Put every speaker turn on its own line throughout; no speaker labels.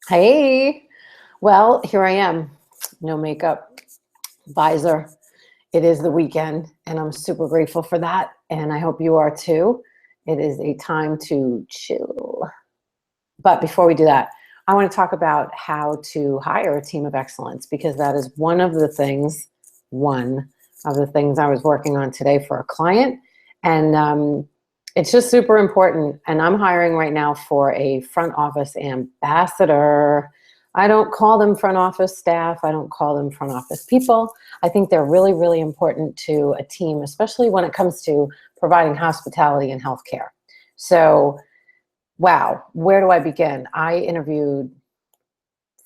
Hey, well, here I am. No makeup, visor. It is the weekend, and I'm super grateful for that. And I hope you are too. It is a time to chill. But before we do that, I want to talk about how to hire a team of excellence because that is one of the things I was working on today for a client. And it's just super important. And I'm hiring right now for a front office ambassador. I don't call them front office staff. I don't call them front office people. I think they're really, really important to a team, especially when it comes to providing hospitality and healthcare. So, wow, where do I begin? I interviewed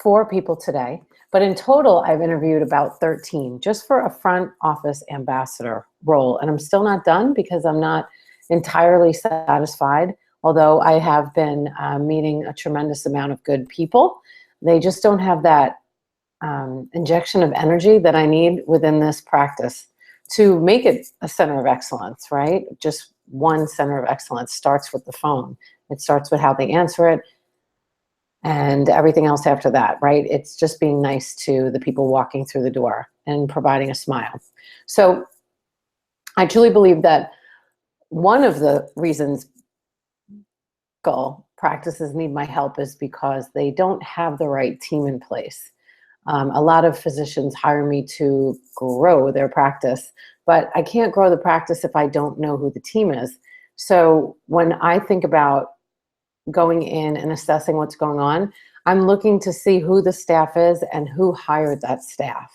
4 people today, but in total, I've interviewed about 13 just for a front office ambassador role. And I'm still not done because I'm not entirely satisfied, although I have been meeting a tremendous amount of good people. They just don't have that injection of energy that I need within this practice to make it a center of excellence, right? Just one center of excellence starts with the phone. It starts with how they answer it and everything else after that, right? It's just being nice to the people walking through the door and providing a smile. So I truly believe that one of the reasons practices need my help is because they don't have the right team in place. A lot of physicians hire me to grow their practice, but I can't grow the practice if I don't know who the team is. So when I think about going in and assessing what's going on, I'm looking to see who the staff is and who hired that staff.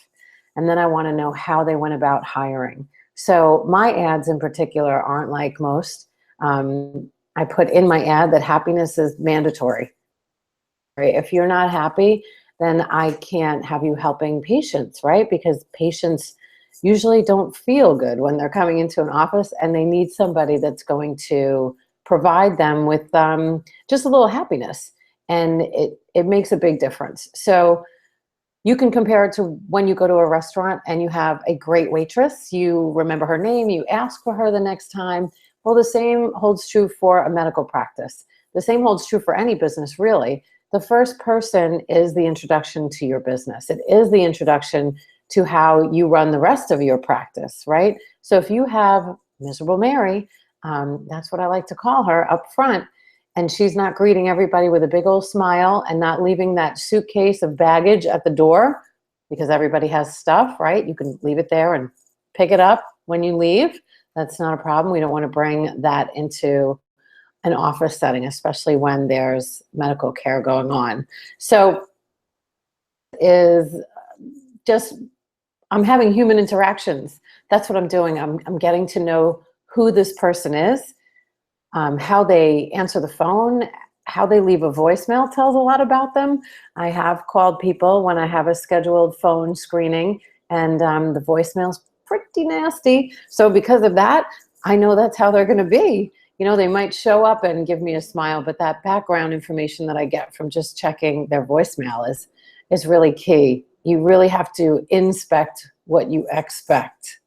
And then I want to know how they went about hiring. So my ads in particular aren't like most. I put in my ad that happiness is mandatory. If you're not happy, then I can't have you helping patients, right? Because patients usually don't feel good when they're coming into an office and they need somebody that's going to provide them with just a little happiness. And it makes a big difference. So you can compare it to when you go to a restaurant and you have a great waitress, you remember her name, you ask for her the next time. Well, the same holds true for a medical practice. The same holds true for any business, really. The first person is the introduction to your business. It is the introduction to how you run the rest of your practice, right? So if you have Miserable Mary, that's what I like to call her up front, and she's not greeting everybody with a big old smile and not leaving that suitcase of baggage at the door because everybody has stuff, right? You can leave it there and pick it up when you leave. That's not a problem. We don't want to bring that into an office setting, especially when there's medical care going on. So is just, I'm having human interactions. That's what I'm doing. I'm getting to know who this person is, how they answer the phone, how they leave a voicemail tells a lot about them. I have called people when I have a scheduled phone screening and the voicemail's pretty nasty. So because of that, I know that's how they're going to be. You know, they might show up and give me a smile, but that background information that I get from just checking their voicemail is really key. You really have to inspect what you expect.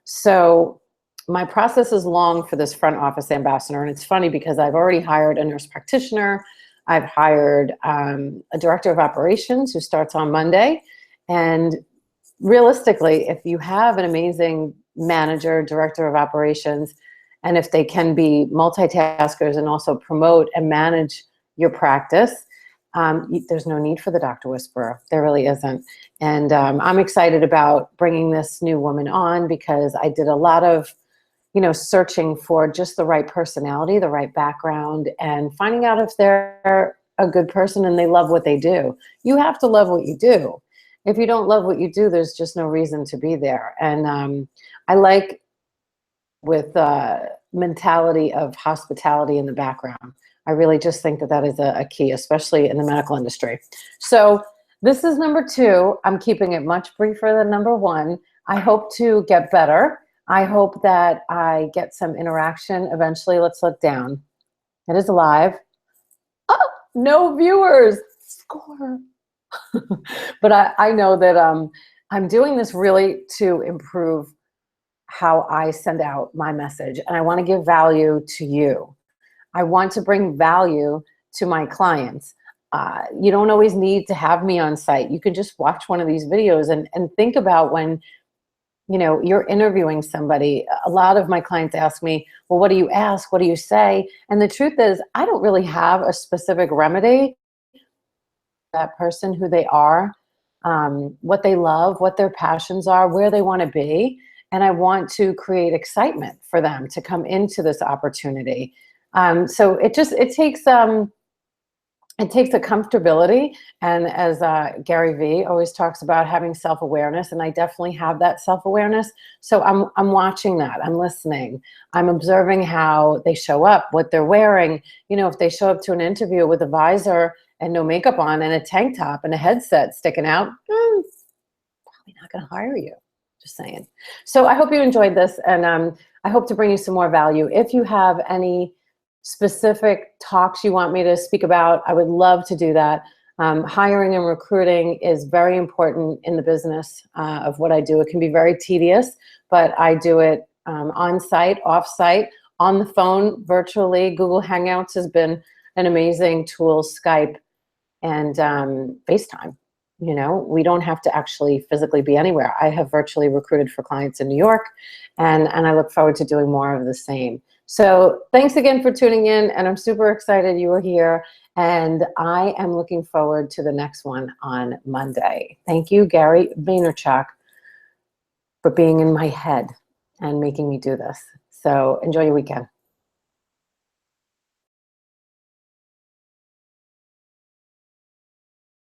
So my process is long for this front office ambassador, and it's funny because I've already hired a nurse practitioner. I've hired a director of operations who starts on Monday. And realistically, if you have an amazing manager, director of operations, and if they can be multitaskers and also promote and manage your practice, there's no need for the doctor whisperer. There really isn't. And I'm excited about bringing this new woman on because I did a lot of, searching for just the right personality, the right background, and finding out if they're a good person and they love what they do. You have to love what you do. If you don't love what you do, there's just no reason to be there. And I like with mentality of hospitality in the background. I really just think that is a key, especially in the medical industry. So this is number 2. I'm keeping it much briefer than number 1. I hope to get better. I hope that I get some interaction eventually. Let's look down. It is live. Oh, no viewers. Score. But I know that I'm doing this really to improve how I send out my message. And I want to give value to you. I want to bring value to my clients. You don't always need to have me on site. You can just watch one of these videos and think about when, you know, you're interviewing somebody. A lot of my clients ask me, well, what do you ask? What do you say? And the truth is, I don't really have a specific remedy. That person, who they are, what they love, what their passions are, where they want to be. And I want to create excitement for them to come into this opportunity. So it takes a comfortability, and as Gary Vee always talks about, having self-awareness, and I definitely have that self-awareness. So I'm watching that, I'm listening, I'm observing how they show up, what they're wearing. You know, if they show up to an interview with a visor and no makeup on and a tank top and a headset sticking out, probably not going to hire you. Just saying. So I hope you enjoyed this, and I hope to bring you some more value. If you have any specific talks you want me to speak about, I would love to do that. Hiring and recruiting is very important in the business of what I do. It can be very tedious, but I do it on-site, off-site, on the phone, virtually. Google Hangouts has been an amazing tool, Skype, and FaceTime. You know, we don't have to actually physically be anywhere. I have virtually recruited for clients in New York, and I look forward to doing more of the same. So thanks again for tuning in, and I'm super excited you were here, and I am looking forward to the next one on Monday. Thank you, Gary Vaynerchuk, for being in my head and making me do this. So enjoy your weekend.